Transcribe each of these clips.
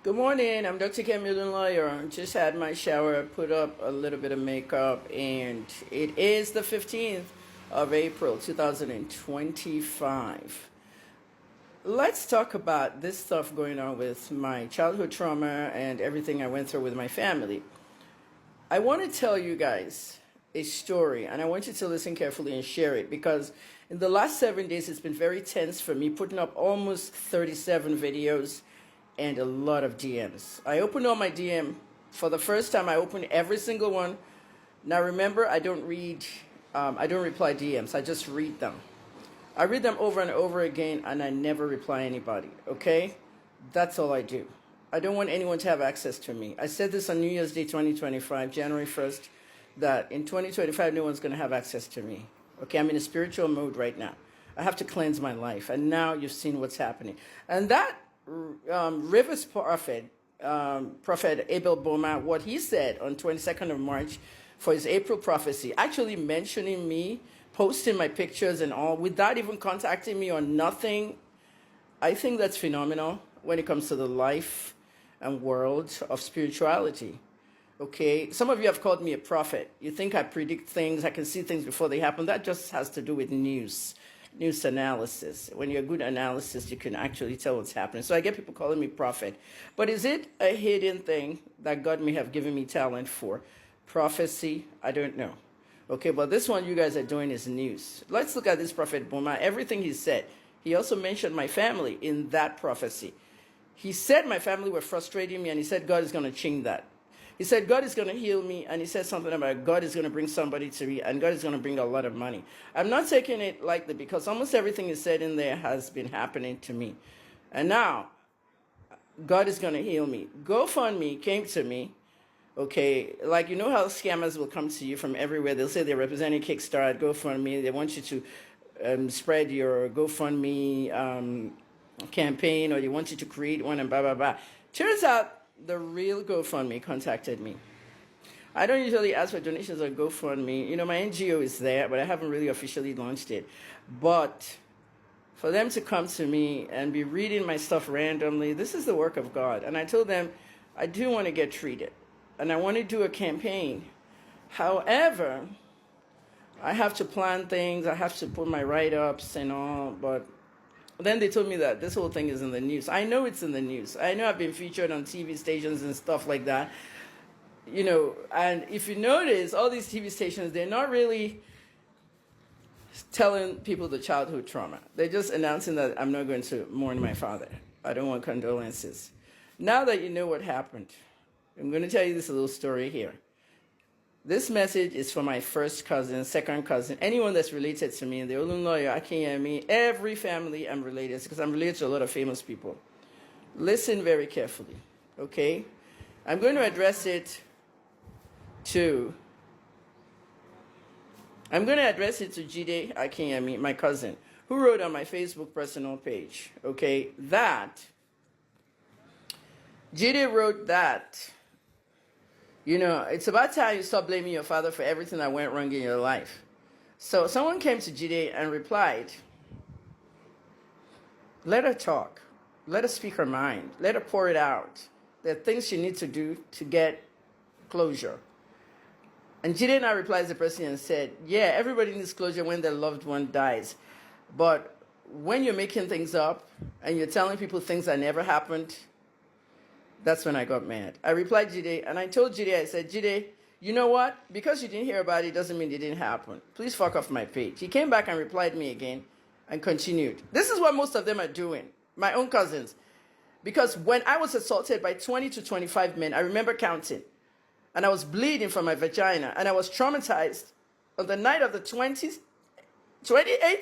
Good morning. I'm Dr. Camille Lawyer. Just had my shower, put up a little bit of makeup, and it is the 15th of April, 2025. Let's talk about this stuff going on with my childhood trauma and everything I went through with my family. I want to tell you guys a story, and I want you to listen carefully and share it because in the last 7 days, it's been very tense for me, putting up almost 37 videos and a lot of DMs. I opened all my DM for the first time. I opened every single one. Now remember, I don't reply DMs. I just read them. I read them over and over again, and I never reply anybody, okay? That's all I do. I don't want anyone to have access to me. I said this on New Year's Day 2025, January 1st, that in 2025, no one's going to have access to me. Okay, I'm in a spiritual mode right now. I have to cleanse my life, and now you've seen what's happening. And that Rivers prophet, Prophet Abel Boma, what he said on 22nd of March for his April prophecy, actually mentioning me, posting my pictures and all, without even contacting me or nothing, I think that's phenomenal when it comes to the life and world of spirituality. Okay, some of you have called me a prophet. You think I predict things, I can see things before they happen. That just has to do with news analysis. When you're a good analyst, you can actually tell what's happening. So I get people calling me prophet. But is it a hidden thing that God may have given me talent for? Prophecy? I don't know. Okay, but this one you guys are doing is news. Let's look at this prophet Boma. Everything he said. He also mentioned my family in that prophecy. He said my family were frustrating me, and he said God is going to change that. He said God is going to heal me, and he said something about God is going to bring somebody to me, and God is going to bring a lot of money. I'm not taking it lightly because almost everything he said in there has been happening to me. And now, God is going to heal me. GoFundMe came to me, okay, like you know how scammers will come to you from everywhere. They'll say they're representing Kickstart, GoFundMe. They want you to spread your GoFundMe campaign, or they want you to create one and blah, blah, blah. Turns out, the real GoFundMe contacted me. I don't usually ask for donations on GoFundMe. You know, my NGO is there, but I haven't really officially launched it. But for them to come to me and be reading my stuff randomly, this is the work of God. And I told them, I do want to get treated, and I want to do a campaign. However, I have to plan things. I have to put my write-ups and all, but then they told me that this whole thing is in the news. I know it's in the news. I know I've been featured on TV stations and stuff like that. You know, and if you notice, all these TV stations, they're not really telling people the childhood trauma. They're just announcing that I'm not going to mourn my father. I don't want condolences. Now that you know what happened, I'm going to tell you this little story here. This message is for my first cousin, second cousin, anyone that's related to me, the Olunloyo, Akinyemi, every family I'm related to, because I'm related to a lot of famous people. Listen very carefully, okay? I'm going to address it to Jide Akinyemi, my cousin, who wrote on my Facebook personal page, okay, that Jide wrote that, you know, it's about time you stop blaming your father for everything that went wrong in your life. So someone came to Jide and replied, let her talk. Let her speak her mind. Let her pour it out. There are things she needs to do to get closure. And Jide now replies to the person and said, yeah, everybody needs closure when their loved one dies. But when you're making things up and you're telling people things that never happened, that's when I got mad. I replied Jide, and I told Jide, I said, Jide, you know what? Because you didn't hear about it doesn't mean it didn't happen. Please fuck off my page. He came back and replied me again and continued. This is what most of them are doing, my own cousins. Because when I was assaulted by 20 to 25 men, I remember counting, and I was bleeding from my vagina, and I was traumatized on the night of the 28th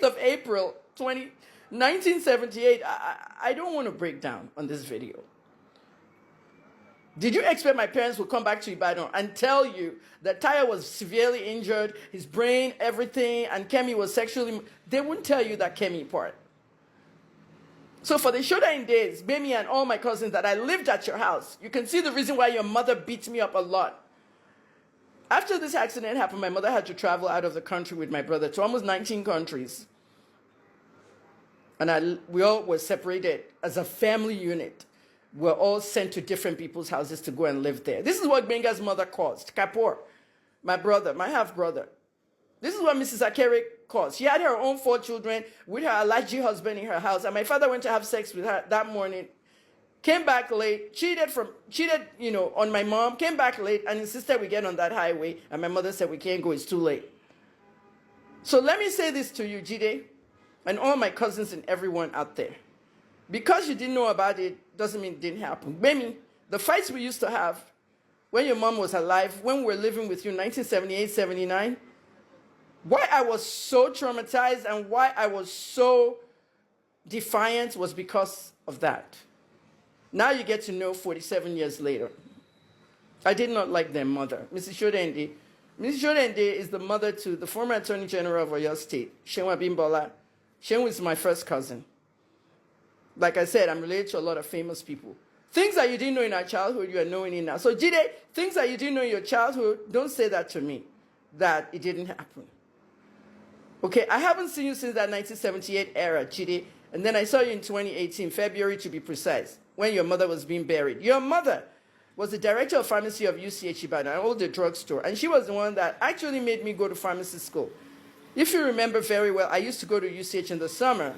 of April, 1978. I don't want to break down on this video. Did you expect my parents would come back to Ibadan and tell you that Taya was severely injured, his brain, everything, and Kemi was sexually... They wouldn't tell you that Kemi part. So for the showdown days, Bemi and all my cousins that I lived at your house, you can see the reason why your mother beats me up a lot. After this accident happened, my mother had to travel out of the country with my brother to almost 19 countries. And we all were separated as a family unit. were all sent to different people's houses to go and live there. This is what Benga's mother caused. Kapoor, my brother, my half-brother. This is what Mrs. Akere caused. She had her own 4 children with her Alaji husband in her house, and my father went to have sex with her that morning, came back late, cheated, on my mom, came back late, and insisted we get on that highway, and my mother said, we can't go, it's too late. So let me say this to you, Jide, and all my cousins and everyone out there. Because you didn't know about it, doesn't mean it didn't happen. Baby, the fights we used to have when your mom was alive, when we were living with you in 1978, 79, why I was so traumatized and why I was so defiant was because of that. Now you get to know 47 years later. I did not like their mother, Mrs. Shodende. Mrs. Shodende is the mother to the former Attorney General of Oyo State, Shenwa Bimbola. Shenwa is my first cousin. Like I said, I'm related to a lot of famous people. Things that you didn't know in our childhood, you are knowing it now. So, Jide, things that you didn't know in your childhood, don't say that to me, that it didn't happen. Okay, I haven't seen you since that 1978 era, Jide, and then I saw you in 2018, February to be precise, when your mother was being buried. Your mother was the director of pharmacy of UCH Ibadan, an older drugstore, and she was the one that actually made me go to pharmacy school. If you remember very well, I used to go to UCH in the summer.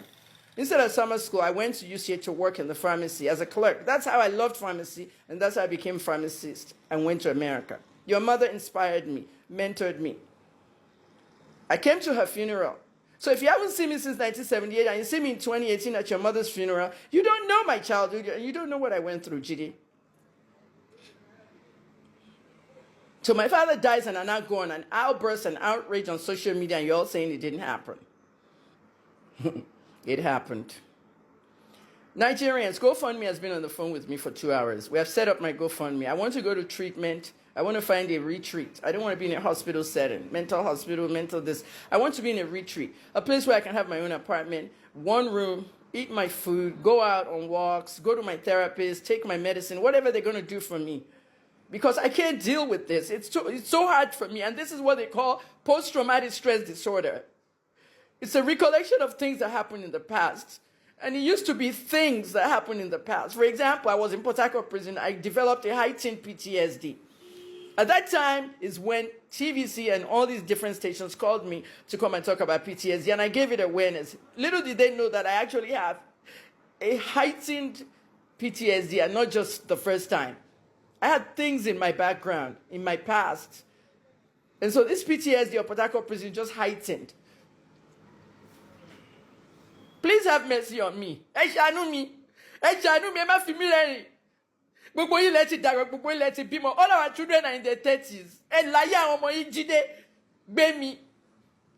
Instead of summer school, I went to UCH to work in the pharmacy as a clerk. That's how I loved pharmacy, and that's how I became a pharmacist and went to America. Your mother inspired me, mentored me. I came to her funeral. So if you haven't seen me since 1978 and you see me in 2018 at your mother's funeral, you don't know my childhood, and you don't know what I went through, Jide. So my father dies and I now go on an outburst and outrage on social media, and you're all saying it didn't happen. It happened. Nigerians, GoFundMe has been on the phone with me for 2 hours. We have set up my GoFundMe. I want to go to treatment. I want to find a retreat. I don't want to be in a hospital setting, mental hospital, mental this. I want to be in a retreat, a place where I can have my own apartment, 1 room, eat my food, go out on walks, go to my therapist, take my medicine, whatever they're going to do for me. Because I can't deal with this. It's so hard for me. And this is what they call post-traumatic stress disorder. It's a recollection of things that happened in the past. And it used to be things that happened in the past. For example, I was in Port Harcourt prison. I developed a heightened PTSD. At that time is when TVC and all these different stations called me to come and talk about PTSD, and I gave it awareness. Little did they know that I actually have a heightened PTSD, and not just the first time. I had things in my background, in my past. And so this PTSD of Port Harcourt prison just heightened. Please have mercy on me. Ẹ ṣàánú mi. Ẹ ṣàánú mi, ẹ má fi mí lẹ́yìn. Gbogbo yín lẹ ti dàgbà, gbogbo yín lẹ ti bímọ. All our children are in their 30s. Ẹ láyé àwọn ọmọ yín, Jídé, Gbémi,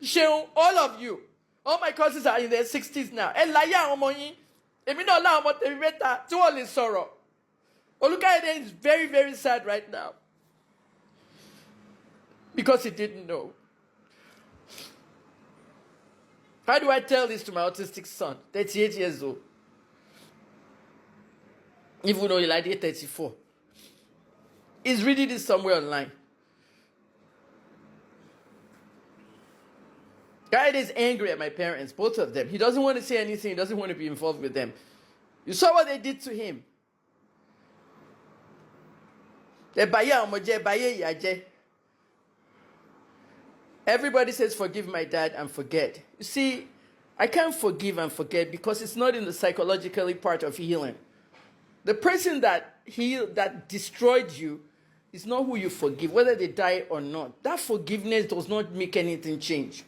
Ṣeun, all of you. All my cousins are in their 60s now. Ẹ láyé àwọn ọmọ yín. Èmi náà láwọn ọmọ tèmi mẹ́ta tí wọ́n lè sọ̀rọ̀. Olukayede is very, very sad right now. Because he didn't know. How do I tell this to my autistic son, 38 years old? Even though he's like 34. He's reading this somewhere online. Guy is angry at my parents, both of them. He doesn't want to say anything. He doesn't want to be involved with them. You saw what they did to him. Everybody says forgive my dad and forget. You see, I can't forgive and forget because it's not in the psychologically part of healing. The person that destroyed you is not who you forgive, whether they die or not. That forgiveness does not make anything change.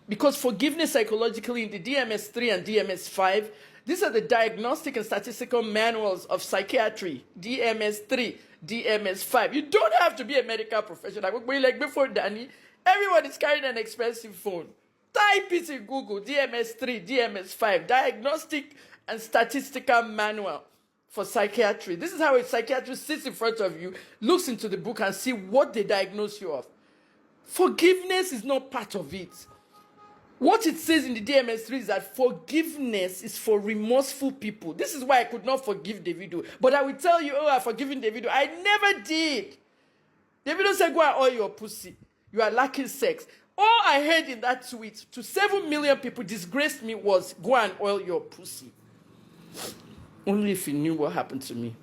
Because forgiveness psychologically in the DMS-3 and DMS-5, these are the diagnostic and statistical manuals of psychiatry, DMS-3, DMS-5. You don't have to be a medical professional. Like before Danny, everyone is carrying an expensive phone. Type it in Google, DMS-3, DMS-5, Diagnostic and Statistical Manual for Psychiatry. This is how a psychiatrist sits in front of you, looks into the book and see what they diagnose you of. Forgiveness is not part of it. What it says in the DMS-3 is that forgiveness is for remorseful people. This is why I could not forgive Davido. But I will tell you, oh, I've forgiven Davido. I never did. Davido said, go and oil your pussy. You are lacking sex. All I heard in that tweet to 7 million people disgraced me was go and oil your pussy. Only if he knew what happened to me.